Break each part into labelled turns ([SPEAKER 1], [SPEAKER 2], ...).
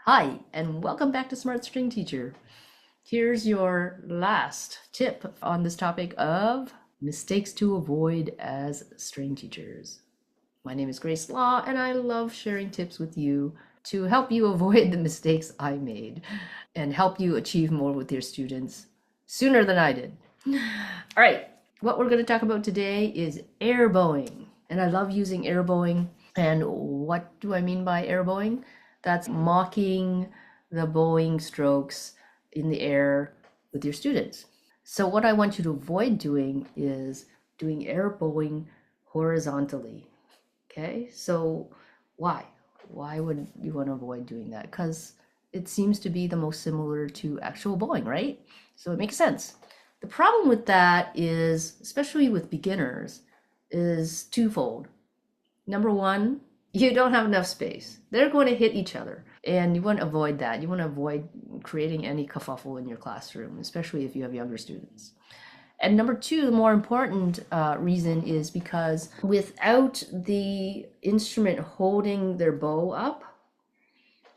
[SPEAKER 1] Hi, and welcome back to Smart String Teacher. Here's your last tip on this topic of mistakes to avoid as string teachers. My name is Grace Law, and I love sharing tips with you to help you avoid the mistakes I made and help you achieve more with your students sooner than I did. All right, what we're going to talk about today is air bowing. And I love using air bowing. And what do I mean by air bowing? That's mocking the bowing strokes in the air with your students. So what I want you to avoid doing is doing air bowing horizontally. Okay, so why? Why would you want to avoid doing that? Because it seems to be the most similar to actual bowing, right? So it makes sense. The problem with that is, especially with beginners, is twofold. Number one, you don't have enough space. They're going to hit each other, and you want to avoid that. You want to avoid creating any kerfuffle in your classroom, especially if you have younger students. And number two, the more important reason is because without the instrument holding their bow up,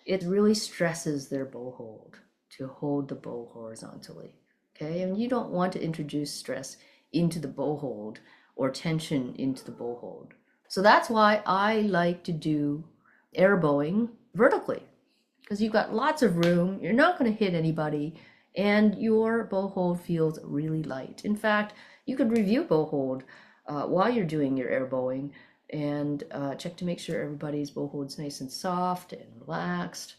[SPEAKER 1] it really stresses their bow hold to hold the bow horizontally. Okay, and you don't want to introduce stress into the bow hold or tension into the bow hold. So that's why I like to do air bowing vertically, because you've got lots of room, you're not going to hit anybody, and your bow hold feels really light. In fact, you could review bow hold while you're doing your air bowing and check to make sure everybody's bow hold's nice and soft and relaxed,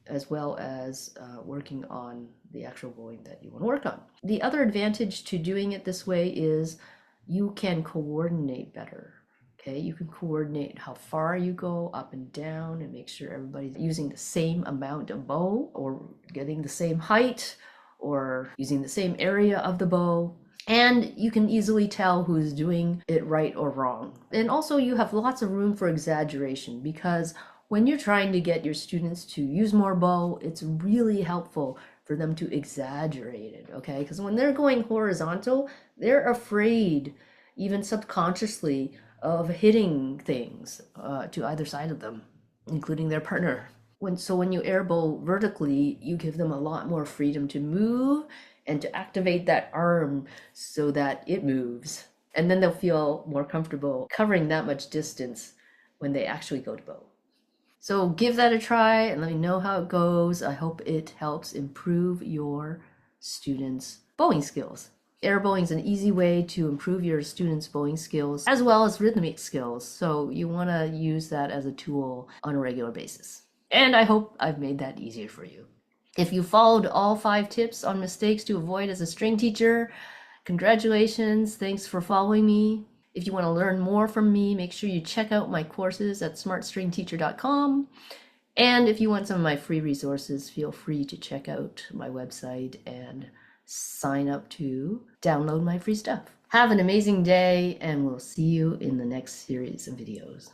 [SPEAKER 1] as well as working on the actual bowing that you want to work on. The other advantage to doing it this way is you can coordinate better. Okay, you can coordinate how far you go up and down and make sure everybody's using the same amount of bow or getting the same height or using the same area of the bow. And you can easily tell who's doing it right or wrong. And also you have lots of room for exaggeration, because when you're trying to get your students to use more bow, it's really helpful for them to exaggerate it, okay? Because when they're going horizontal, they're afraid, even subconsciously, of hitting things to either side of them, including their partner. When you air bow vertically, you give them a lot more freedom to move and to activate that arm so that it moves. And then they'll feel more comfortable covering that much distance when they actually go to bow. So give that a try and let me know how it goes. I hope it helps improve your students' bowing skills. Air bowing is an easy way to improve your students' bowing skills as well as rhythmic skills. So you want to use that as a tool on a regular basis. And I hope I've made that easier for you. If you followed all 5 tips on mistakes to avoid as a string teacher, congratulations. Thanks for following me. If you want to learn more from me, make sure you check out my courses at smartstringteacher.com. And if you want some of my free resources, feel free to check out my website and sign up to download my free stuff. Have an amazing day, and we'll see you in the next series of videos.